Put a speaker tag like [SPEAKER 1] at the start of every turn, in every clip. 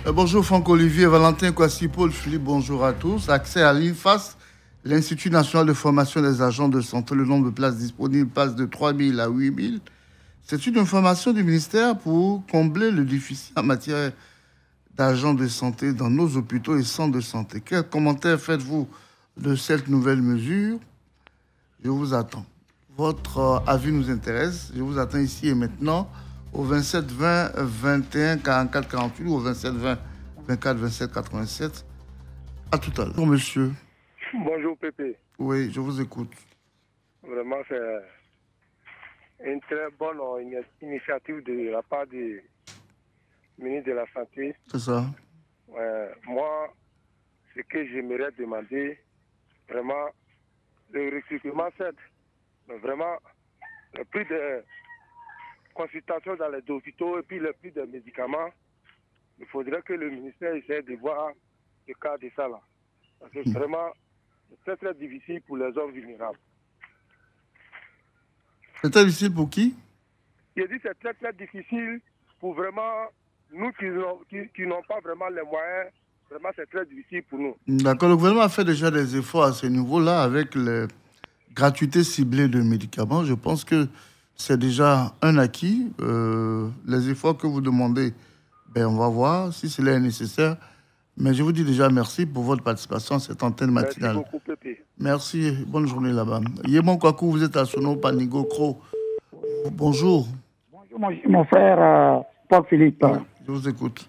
[SPEAKER 1] Bonjour Franck-Olivier, Valentin Kwasi, Paul Philippe, bonjour à tous. Accès à l'INFAS, l'Institut national de formation des agents de santé. Le nombre de places disponibles passe de 3 000 à 8 000. C'est une information du ministère pour combler le déficit en matière d'agents de santé dans nos hôpitaux et centres de santé. Quel commentaire faites-vous de cette nouvelle mesure? Je vous attends. Votre avis nous intéresse. Je vous attends ici et maintenant au 27 20 21 44 48 ou au 27 20 24 27 87. À tout à l'heure. Bonjour monsieur.
[SPEAKER 2] Bonjour Pépé.
[SPEAKER 1] Oui, je vous écoute.
[SPEAKER 2] Vraiment, c'est une très bonne initiative de la part du ministre de la Santé.
[SPEAKER 1] C'est ça.
[SPEAKER 2] Moi, ce que j'aimerais demander, vraiment, le recrutement, certes, mais vraiment, le prix de consultation dans les hôpitaux et puis le prix des médicaments, il faudrait que le ministère essaie de voir le cas de ça là. Parce que vraiment, c'est très très difficile pour les hommes vulnérables.
[SPEAKER 1] C'est très difficile pour qui?
[SPEAKER 2] Je dis c'est très très difficile pour vraiment nous qui n'ont pas vraiment les moyens. Vraiment, c'est très difficile pour nous.
[SPEAKER 1] D'accord. Le gouvernement a fait déjà des efforts à ce niveau-là avec les gratuités ciblées de médicaments. Je pense que c'est déjà un acquis. Les efforts que vous demandez, on va voir si cela est nécessaire. Mais je vous dis déjà merci pour votre participation à cette antenne matinale.
[SPEAKER 2] Merci beaucoup, Pépé.
[SPEAKER 1] Merci. Bonne journée là-bas. Yémon Kwaku, vous êtes à Sono, Panigo, Kro. Bonjour.
[SPEAKER 3] Bonjour, mon frère Paul Philippe.
[SPEAKER 1] Oui, je vous écoute.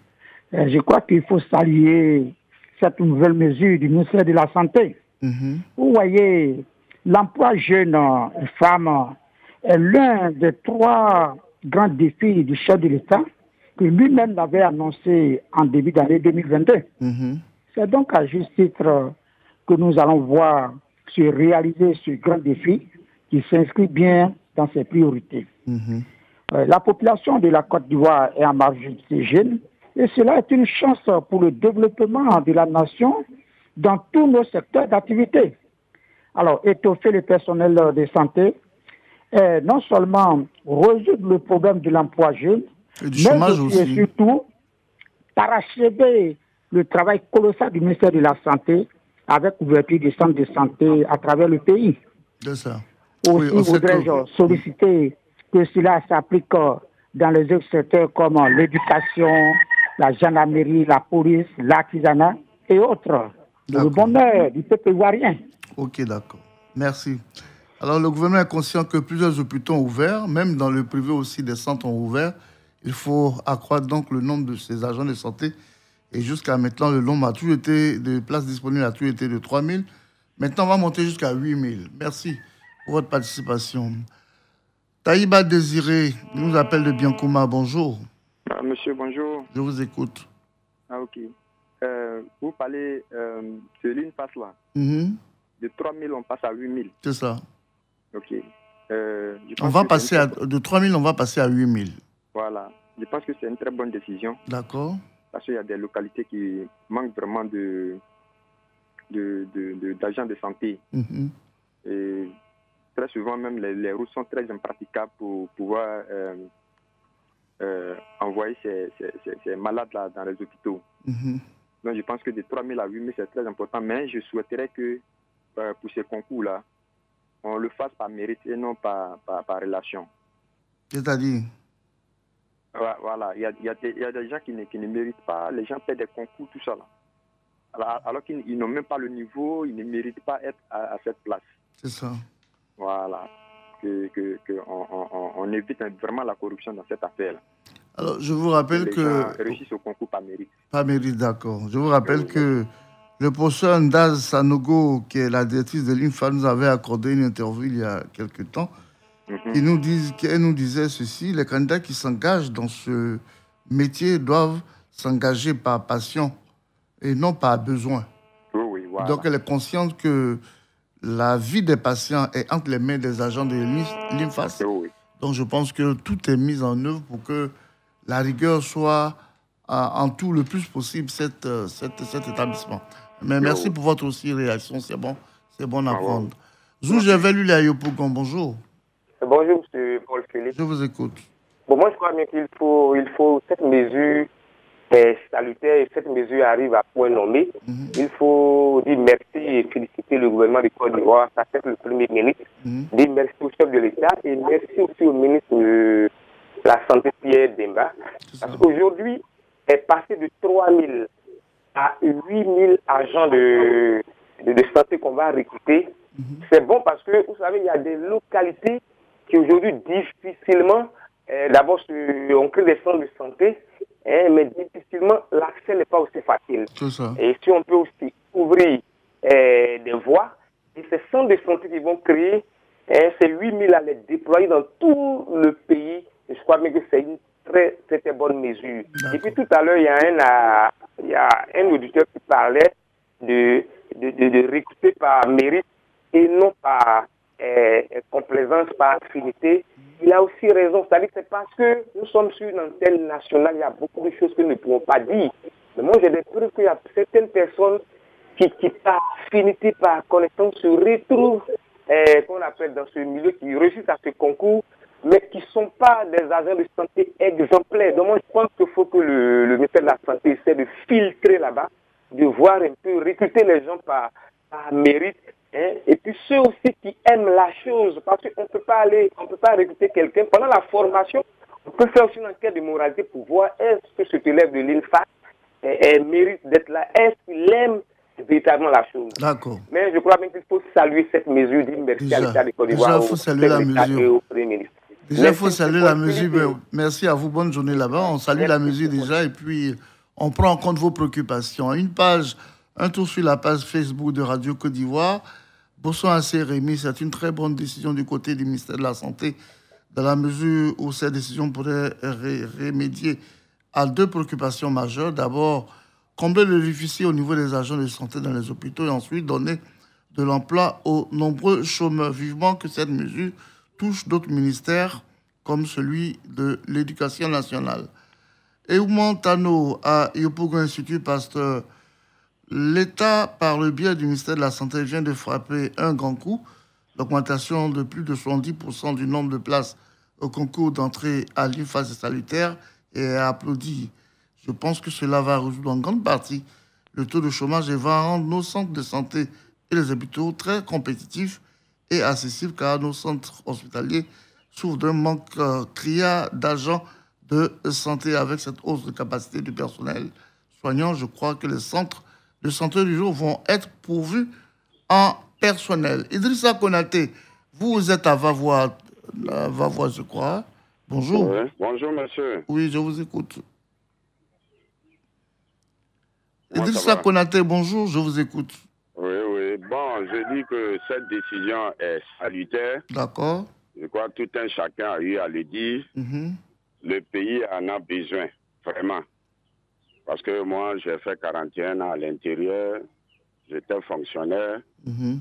[SPEAKER 3] Je crois qu'il faut saluer cette nouvelle mesure du ministère de la Santé. Vous voyez, l'emploi jeune et femmes est l'un des 3 grands défis du chef de l'État que lui-même l'avait annoncé en début d'année 2022. C'est donc à juste titre que nous allons voir se réaliser ce grand défi qui s'inscrit bien dans ses priorités. La population de la Côte d'Ivoire est en majorité jeune et cela est une chance pour le développement de la nation dans tous nos secteurs d'activité. Alors, étoffer le personnel de santé est non seulement résoudre le problème de l'emploi jeune, mais aussi et surtout parachever le travail colossal du ministère de la Santé avec l'ouverture des centres de santé à travers le pays.
[SPEAKER 1] C'est ça.
[SPEAKER 3] Aussi, voudrais-je solliciter que cela s'applique dans les autres secteurs comme l'éducation, la gendarmerie, la police, l'artisanat et autres. Pour le bonheur du peuple ivoirien.
[SPEAKER 1] Ok, d'accord. Merci. Alors, le gouvernement est conscient que plusieurs hôpitaux ont ouvert, même dans le privé aussi, des centres ont ouvert. Il faut accroître donc le nombre de ces agents de santé. Et jusqu'à maintenant, le nombre de places disponibles a toujours été de 3 000. Maintenant, on va monter jusqu'à 8 000. Merci pour votre participation. Taïba Désiré nous appelle de Biancouma. Bonjour.
[SPEAKER 4] Monsieur, bonjour.
[SPEAKER 1] Je vous écoute.
[SPEAKER 4] Ah, ok. Vous parlez de l'INFAS là. De 3 000, on passe à 8 000.
[SPEAKER 1] C'est ça.
[SPEAKER 4] Ok.
[SPEAKER 1] On va passer de 3 000, on va passer à 8 000.
[SPEAKER 4] Voilà. Je pense que c'est une très bonne décision.
[SPEAKER 1] D'accord.
[SPEAKER 4] Parce qu'il y a des localités qui manquent vraiment d'agents de santé. Et très souvent, même, les routes sont très impraticables pour pouvoir envoyer ces malades-là dans les hôpitaux. Donc, je pense que de 3 000 à 8 000, c'est très important. Mais je souhaiterais que, pour ces concours-là, on le fasse par mérite et non par relation.
[SPEAKER 1] C'est-à-dire?
[SPEAKER 4] Voilà, il y a des gens qui ne méritent pas, les gens paient des concours, tout ça là. Alors qu'ils n'ont même pas le niveau, ils ne méritent pas être à cette place.
[SPEAKER 1] C'est ça.
[SPEAKER 4] Voilà, on évite vraiment la corruption dans cette affaire-là.
[SPEAKER 1] Alors, je vous rappelle
[SPEAKER 4] les gens réussissent au concours par mérite.
[SPEAKER 1] Par mérite, d'accord. Je vous rappelle que le professeur Ndaz Sanogo, qui est la directrice de l'INFA, nous avait accordé une interview il y a quelque temps. Elle nous disait ceci: les candidats qui s'engagent dans ce métier doivent s'engager par passion et non par besoin.
[SPEAKER 4] Oui, voilà.
[SPEAKER 1] Donc, elle est consciente que la vie des patients est entre les mains des agents de l'INFAS. Donc, je pense que tout est mis en œuvre pour que la rigueur soit en tout le plus possible cet établissement. Mais merci pour votre aussi réaction, c'est bon à prendre. Zoujevelu Layopogon, bonjour.
[SPEAKER 5] Bonjour, M. Paul Philippe.
[SPEAKER 1] Je vous écoute.
[SPEAKER 5] Bon, moi, je crois bien qu'il faut cette mesure salutaire et cette mesure arrive à point nommé. Il faut dire merci et féliciter le gouvernement de Côte d'Ivoire, ça fait le Premier ministre, dire merci au chef de l'État et merci aussi au ministre de la Santé Pierre Demba. Parce qu'aujourd'hui, est passé de 3 000 à 8 000 agents de santé qu'on va recruter. C'est bon parce que, vous savez, il y a des localités qui aujourd'hui difficilement, d'abord, on crée des centres de santé, mais difficilement, l'accès n'est pas aussi facile. Et si on peut aussi ouvrir des voies, et ces centres de santé qui vont créer, ces 8 000 à les déployer dans tout le pays, et je crois bien que c'est une très, très, très bonne mesure. Et puis tout à l'heure, il y a un auditeur qui parlait de recruter par mérite et non par complaisance, par affinité. Il a aussi raison, c'est-à-dire que c'est parce que nous sommes sur une antenne nationale, il y a beaucoup de choses que nous ne pouvons pas dire. Mais moi, j'ai des preuves qu'il y a certaines personnes qui par affinité, par connaissance, se retrouvent, qu'on appelle dans ce milieu, qui réussissent à ce concours, mais qui ne sont pas des agents de santé exemplaires. Donc moi, je pense qu'il faut que le ministère de la Santé essaie de filtrer là-bas, de voir un peu, recruter les gens par mérite, et puis ceux aussi qui aiment la chose, parce qu'on ne peut pas recruter quelqu'un. Pendant la formation, on peut faire aussi une enquête de moralité pour voir est-ce que cet élève de l'INFA mérite d'être là, est-ce qu'il aime véritablement la chose.
[SPEAKER 1] D'accord.
[SPEAKER 5] Mais je crois bien qu'il faut saluer cette mesure d'université à l'État de Côte d'Ivoire.
[SPEAKER 1] Déjà, il faut saluer la mesure.
[SPEAKER 5] Au Premier ministre.
[SPEAKER 1] Déjà, il faut saluer la mesure. Merci à vous, bonne journée là-bas. On salue la mesure déjà et puis on prend en compte vos préoccupations. Un tour sur la page Facebook de Radio Côte d'Ivoire. Bonsoir à Rémi, c'est une très bonne décision du côté du ministère de la Santé, dans la mesure où cette décision pourrait remédier à 2 préoccupations majeures. D'abord, combler le déficit au niveau des agents de santé dans les hôpitaux et ensuite donner de l'emploi aux nombreux chômeurs. Vivement que cette mesure touche d'autres ministères comme celui de l'Éducation nationale. Et Tano à Yopougon Institut Pasteur, l'État, par le biais du ministère de la Santé, vient de frapper un grand coup, l'augmentation de plus de 70% du nombre de places au concours d'entrée à l'INFAS et salutaire, et a applaudi. Je pense que cela va résoudre en grande partie le taux de chômage et va rendre nos centres de santé et les hôpitaux très compétitifs et accessibles, car nos centres hospitaliers souffrent d'un manque criard d'agents de santé. Avec cette hausse de capacité du personnel soignant, je crois que les centres de santé du jour vont être pourvus en personnel. Idrissa Konaté, vous êtes à Vavois, je crois. Bonjour.
[SPEAKER 6] Oui. Bonjour, monsieur.
[SPEAKER 1] Oui, je vous écoute. Idrissa Konaté, bonjour, je vous écoute.
[SPEAKER 6] Oui. Bon, je dis que cette décision est salutaire.
[SPEAKER 1] D'accord.
[SPEAKER 6] Je crois que tout un chacun a eu à le dire. Le pays en a besoin, vraiment. Parce que moi, j'ai fait 41 ans à l'intérieur. J'étais fonctionnaire.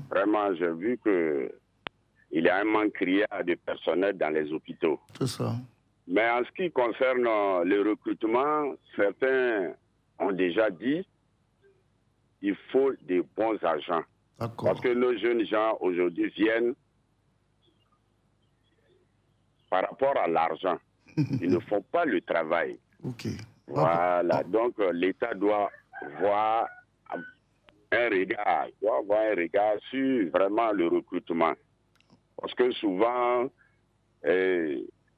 [SPEAKER 6] Vraiment, j'ai vu qu'il y a un manque criard de personnel dans les hôpitaux.
[SPEAKER 1] C'est ça.
[SPEAKER 6] Mais en ce qui concerne le recrutement, certains ont déjà dit il faut des bons agents. Parce que nos jeunes gens aujourd'hui viennent par rapport à l'argent. Ils ne font pas le travail. Voilà, donc l'État doit avoir un regard sur vraiment le recrutement. Parce que souvent,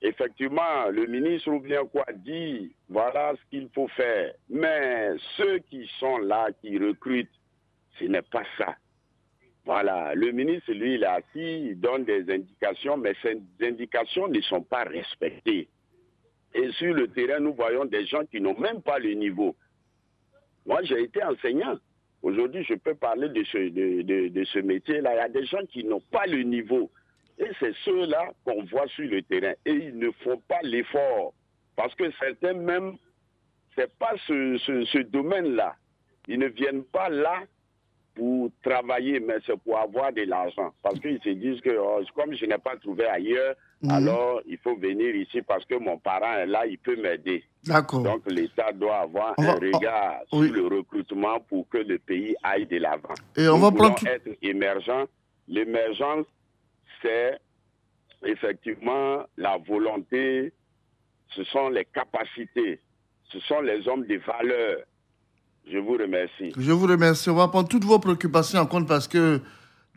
[SPEAKER 6] effectivement, le ministre ou bien quoi dit, voilà ce qu'il faut faire. Mais ceux qui sont là, qui recrutent, ce n'est pas ça. Voilà, le ministre, lui, il est assis, il donne des indications, mais ces indications ne sont pas respectées. Et sur le terrain, nous voyons des gens qui n'ont même pas le niveau. Moi, j'ai été enseignant. Aujourd'hui, je peux parler de ce métier-là. Il y a des gens qui n'ont pas le niveau. Et c'est ceux-là qu'on voit sur le terrain. Et ils ne font pas l'effort. Parce que certains même, ce n'est pas ce domaine-là. Ils ne viennent pas là pour travailler, mais c'est pour avoir de l'argent. Parce qu'ils se disent que comme je n'ai pas trouvé ailleurs, alors il faut venir ici parce que mon parent est là, il peut m'aider.
[SPEAKER 1] D'accord.
[SPEAKER 6] Donc l'État doit avoir un regard sur le recrutement pour que le pays aille de l'avant.
[SPEAKER 1] Et on va prendre
[SPEAKER 6] être émergent. L'émergence, c'est effectivement la volonté, ce sont les capacités, Ce sont les hommes de valeur. Je vous remercie.
[SPEAKER 1] Je vous remercie. On va prendre toutes vos préoccupations en compte parce que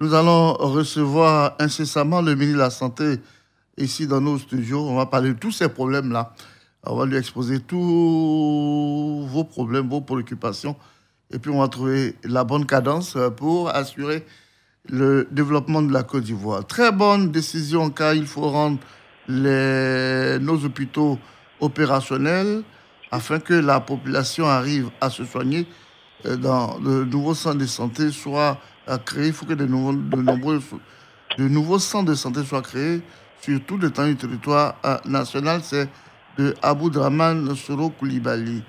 [SPEAKER 1] nous allons recevoir incessamment le ministre de la Santé ici dans nos studios. On va parler de tous ces problèmes-là. On va lui exposer tous vos problèmes, vos préoccupations. Et puis, on va trouver la bonne cadence pour assurer le développement de la Côte d'Ivoire. Très bonne décision car il faut rendre nos hôpitaux opérationnels afin que la population arrive à se soigner dans de nouveaux centres de santé soient créés. Il faut que de nouveaux centres de santé soient créés sur tout le temps du territoire national. C'est de Aboudraman Soro Koulibaly.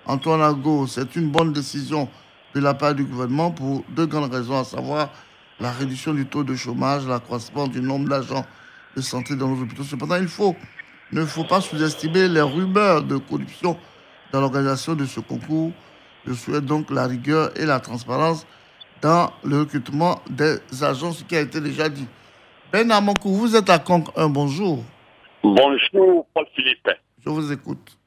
[SPEAKER 1] Antoine Ago, c'est une bonne décision de la part du gouvernement pour deux grandes raisons, à savoir la réduction du taux de chômage, l'accroissement du nombre d'agents de santé dans nos hôpitaux. Cependant, il ne faut pas sous-estimer les rumeurs de corruption dans l'organisation de ce concours. Je souhaite donc la rigueur et la transparence dans le recrutement des agents, ce qui a été déjà dit. Ben Amankou, vous êtes à Conk 1, bonjour.
[SPEAKER 7] Bonjour, Paul Philippe.
[SPEAKER 1] Je vous écoute.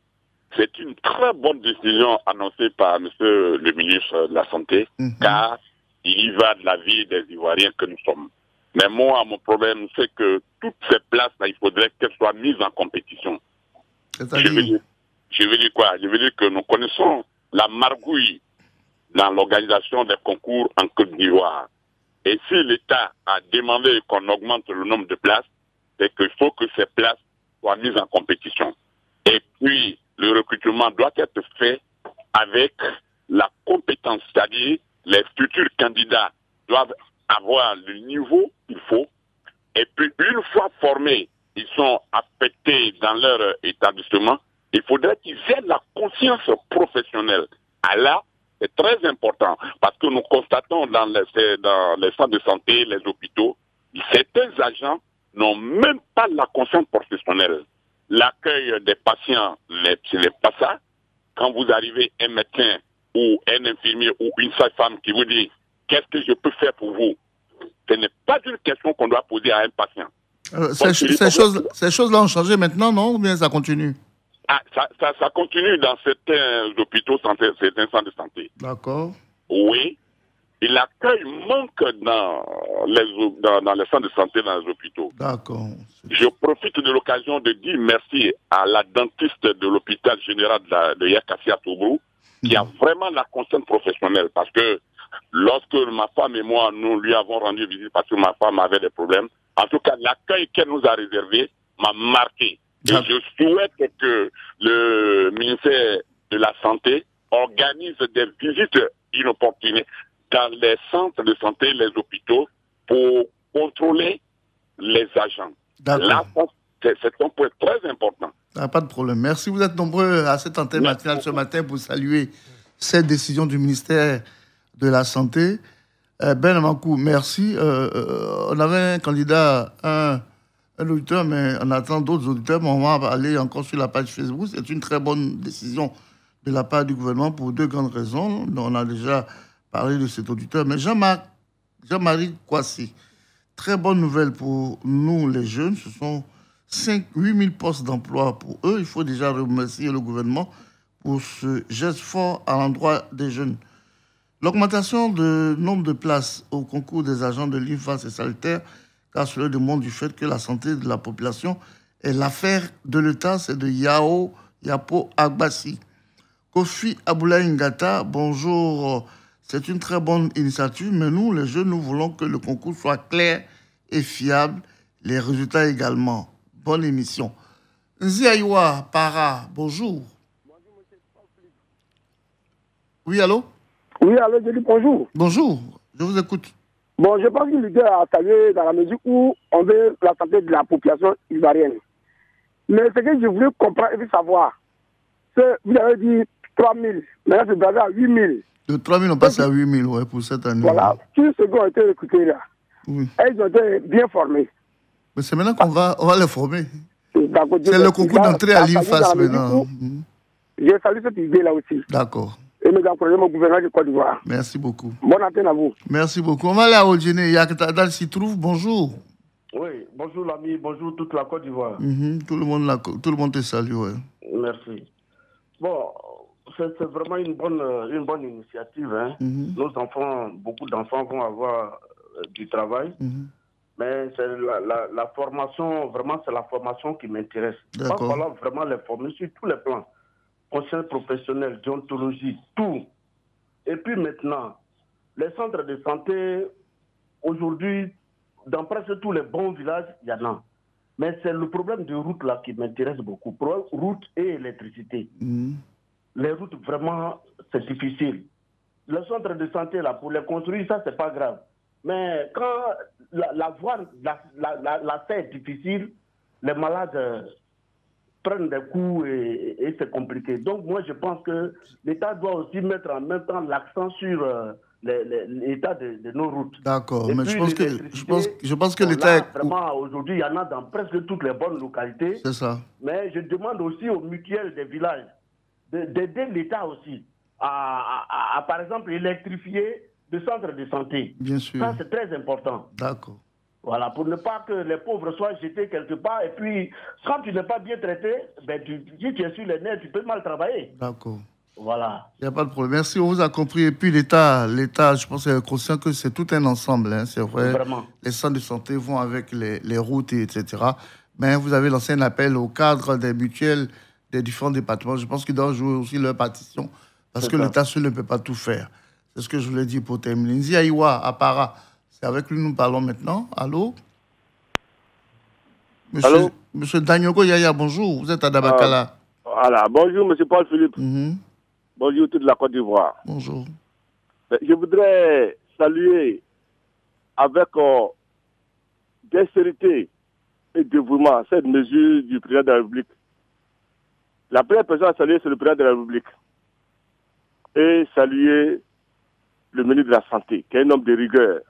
[SPEAKER 7] C'est une très bonne décision annoncée par monsieur le ministre de la Santé, car il y va de la vie des Ivoiriens que nous sommes. Mais moi, mon problème, c'est que toutes ces places-là, il faudrait qu'elles soient mises en compétition. Je veux dire quoi? Je veux dire que nous connaissons la margouille dans l'organisation des concours en Côte d'Ivoire. Et si l'État a demandé qu'on augmente le nombre de places, c'est qu'il faut que ces places soient mises en compétition. Et puis, le recrutement doit être fait avec la compétence, c'est-à-dire les futurs candidats doivent avoir le niveau qu'il faut. Et puis, une fois formés, ils sont affectés dans leur établissement, il faudrait qu'ils aient la conscience professionnelle. Ah là, c'est très important parce que nous constatons dans les centres de santé, les hôpitaux, certains agents n'ont même pas la conscience professionnelle. L'accueil des patients, ce n'est pas ça. Quand vous arrivez un médecin ou un infirmier ou une sage-femme qui vous dit « Qu'est-ce que je peux faire pour vous ?» Ce n'est pas une question qu'on doit poser à un patient.
[SPEAKER 1] Ces choses-là ont changé maintenant, non? Ou bien ça continue?
[SPEAKER 7] Ça continue dans certains hôpitaux, certains centres de santé.
[SPEAKER 1] D'accord.
[SPEAKER 7] Oui. Et l'accueil manque dans les centres de santé, dans les hôpitaux.
[SPEAKER 1] D'accord.
[SPEAKER 7] Je profite de l'occasion de dire merci à la dentiste de l'hôpital général de Yakassi à Tobrou, qui a vraiment la conscience professionnelle. Parce que lorsque ma femme et moi, nous lui avons rendu visite parce que ma femme avait des problèmes, en tout cas, l'accueil qu'elle nous a réservé m'a marqué. Et je souhaite que le ministère de la Santé organise des visites inopportunes dans les centres de santé, les hôpitaux, pour contrôler les agents. Là, c'est un point très important.
[SPEAKER 1] Pas de problème. Merci. Vous êtes nombreux à cette antenne matinale ce matin pour saluer cette décision du ministère de la Santé. Ben Amankou, merci. On avait un candidat, un auditeur, mais on attend d'autres auditeurs. Mais on va aller encore sur la page Facebook. C'est une très bonne décision de la part du gouvernement pour deux grandes raisons. On a déjà parler de cet auditeur. Mais Jean-Marie Kwasi, très bonne nouvelle pour nous les jeunes. Ce sont 8 000 postes d'emploi pour eux. Il faut déjà remercier le gouvernement pour ce geste fort à l'endroit des jeunes. L'augmentation du nombre de places au concours des agents de l'INFAS est salutaire, car cela démontre du fait que la santé de la population est l'affaire de l'État. C'est de Yapo Agbassi. Kofi Aboulaye Ngata, bonjour. C'est une très bonne initiative, mais nous, les jeunes, nous voulons que le concours soit clair et fiable. Les résultats également. Bonne émission. Nziaïwa Para, bonjour. Oui, allô?
[SPEAKER 8] Oui, allô, je dis bonjour.
[SPEAKER 1] Bonjour, je vous écoute.
[SPEAKER 8] Bon, je pense que l'idée a salué dans la mesure où on veut la santé de la population ivoirienne. Mais ce que je voulais comprendre et savoir, c'est vous avez dit 3 000, maintenant c'est basé à 8 000.
[SPEAKER 1] De 3 000, on passe à 8 000 ouais, pour cette année.
[SPEAKER 8] Voilà, tous ceux qui ont été recrutés là, oui. Ils ont été bien formés.
[SPEAKER 1] Mais c'est maintenant qu'on va les former. C'est le concours d'entrée à l'INFAS maintenant.
[SPEAKER 8] Je salue cette idée-là aussi.
[SPEAKER 1] D'accord.
[SPEAKER 8] Et nous encourageons au gouvernement du Côte d'Ivoire.
[SPEAKER 1] Merci beaucoup.
[SPEAKER 8] Bonne antenne à vous.
[SPEAKER 1] Merci beaucoup. On va aller à Odjene. Yakatadal s'y trouve. Bonjour.
[SPEAKER 9] Oui, bonjour l'ami, bonjour toute la Côte d'Ivoire.
[SPEAKER 1] Tout le monde te salue, ouais.
[SPEAKER 9] Merci. Bon, c'est vraiment une bonne initiative. Hein. Nos enfants, beaucoup d'enfants vont avoir du travail. Mais c'est la formation, vraiment, c'est la formation qui m'intéresse. Il va falloir vraiment les former sur tous les plans. Conseil professionnel, déontologie, tout. Et puis maintenant, les centres de santé, aujourd'hui, dans presque tous les bons villages, il y en a. Mais c'est le problème de route là qui m'intéresse beaucoup. Route et électricité. Les routes, vraiment, c'est difficile. Le centre de santé, là, pour les construire, ça, c'est pas grave. Mais quand la voie, la c'est difficile, les malades prennent des coups et c'est compliqué. Donc moi, je pense que l'État doit aussi mettre en même temps l'accent sur l'état de nos routes.
[SPEAKER 1] D'accord, mais je pense que l'État...
[SPEAKER 9] Vraiment, aujourd'hui, il y en a dans presque toutes les bonnes localités.
[SPEAKER 1] C'est ça.
[SPEAKER 9] Mais je demande aussi aux mutuelles des villages d'aider l'État aussi à, par exemple, électrifier le centre de santé.
[SPEAKER 1] Bien sûr.
[SPEAKER 9] Ça, c'est très important.
[SPEAKER 1] D'accord.
[SPEAKER 9] Voilà, pour ne pas que les pauvres soient jetés quelque part. Et puis, quand tu n'es pas bien traité, ben, si tu es sur les nerfs, tu peux mal travailler.
[SPEAKER 1] D'accord.
[SPEAKER 9] Voilà.
[SPEAKER 1] Il n'y a pas de problème. Merci, on vous a compris. Et puis l'État, je pense, est conscient que c'est tout un ensemble. Hein, c'est vrai.
[SPEAKER 9] Vraiment.
[SPEAKER 1] Les centres de santé vont avec les routes, etc. Mais vous avez lancé un appel au cadre des mutuelles des différents départements. Je pense qu'ils doivent jouer aussi leur partition. Parce que l'État seul ne peut pas tout faire. C'est ce que je voulais dire pour terminer. Nziaïwa, à Para. C'est avec lui que nous parlons maintenant. Allô? Monsieur Danyoko Yaya, bonjour. Vous êtes à Dabakala.
[SPEAKER 10] Voilà. Bonjour, monsieur Paul Philippe. Bonjour, toute la Côte d'Ivoire.
[SPEAKER 1] Bonjour.
[SPEAKER 10] Je voudrais saluer avec dextérité et dévouement cette mesure du président de la République. La première personne à saluer, c'est le président de la République. Et saluer le ministre de la Santé, qui est un homme de rigueur.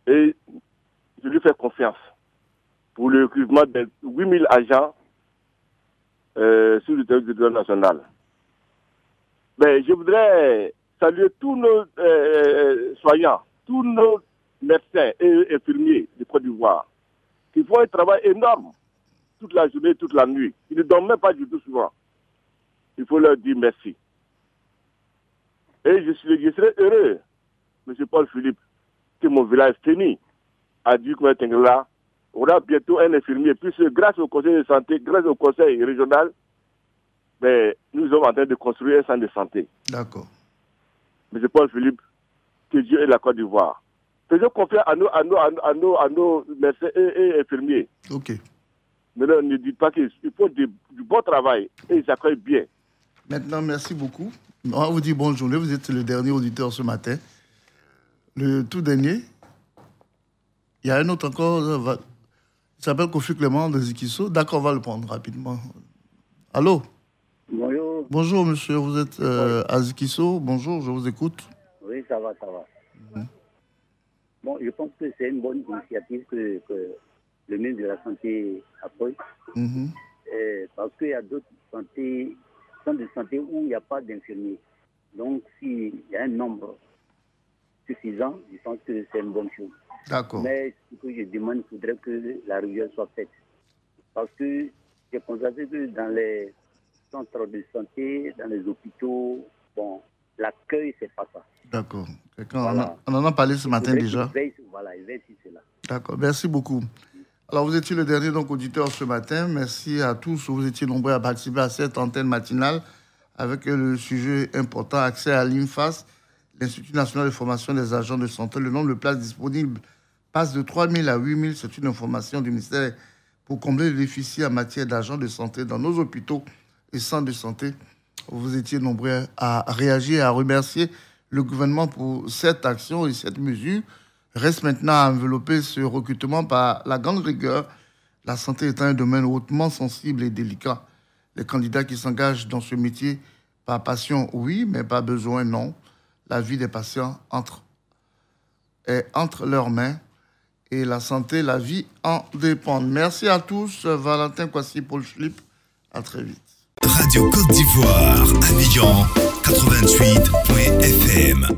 [SPEAKER 10] Et je lui fais confiance pour le recrutement de 8000 agents sur le territoire national. Mais je voudrais saluer tous nos soignants, tous nos médecins et infirmiers de Côte d'Ivoire, qui font un travail énorme toute la journée, toute la nuit. Ils ne dorment même pas du tout souvent. Il faut leur dire merci. Et je serais heureux, M. Paul Philippe, que mon village Téni, à Duc-Tengla, aura bientôt un infirmier, puisque grâce au conseil de santé, grâce au conseil régional, nous sommes en train de construire un centre de santé.
[SPEAKER 1] D'accord.
[SPEAKER 10] M. Paul Philippe, que Dieu est la Côte d'Ivoire. Faisons confiance à nos médecins et infirmiers.
[SPEAKER 1] Ok.
[SPEAKER 10] Mais là, ne dites pas qu'il faut du bon travail et ils accueillent bien.
[SPEAKER 1] Maintenant, merci beaucoup. On va vous dire bonne journée. Vous êtes le dernier auditeur ce matin. Le tout dernier. Il y a un autre encore. Il s'appelle Kofi Clément de Zikiso. D'accord, on va le prendre rapidement. Allô?
[SPEAKER 11] Bonjour.
[SPEAKER 1] Bonjour, monsieur. Vous êtes à Zikiso. Bonjour, je vous écoute.
[SPEAKER 11] Oui, ça va. Bon, je pense que c'est une bonne initiative que le ministre de la Santé approche. Parce qu'il y a d'autres centres de santé où il n'y a pas d'infirmiers. Donc, s'il y a un nombre suffisant, je pense que c'est une bonne chose.
[SPEAKER 1] D'accord.
[SPEAKER 11] Mais ce que je demande, il faudrait que la révision soit faite. Parce que j'ai constaté que dans les centres de santé, dans les hôpitaux, bon, l'accueil, c'est pas ça.
[SPEAKER 1] D'accord. Voilà. On en a parlé ce matin déjà.
[SPEAKER 11] Il veille sur cela.
[SPEAKER 1] D'accord. Merci beaucoup. Alors, vous étiez le dernier auditeur ce matin. Merci à tous. Vous étiez nombreux à participer à cette antenne matinale avec le sujet important, accès à l'INFAS, l'Institut national de formation des agents de santé. Le nombre de places disponibles passe de 3 000 à 8 000. C'est une information du ministère pour combler le déficit en matière d'agents de santé dans nos hôpitaux et centres de santé. Vous étiez nombreux à réagir et à remercier le gouvernement pour cette action et cette mesure. Reste maintenant à envelopper ce recrutement par la grande rigueur, la santé étant un domaine hautement sensible et délicat. Les candidats qui s'engagent dans ce métier par passion, oui, mais par besoin, non. La vie des patients est entre leurs mains et la santé, la vie en dépendent. Merci à tous. Valentin Kwasi, Paul Philippe. À très vite.
[SPEAKER 12] Radio Côte d'Ivoire, Abidjan, 88.fm.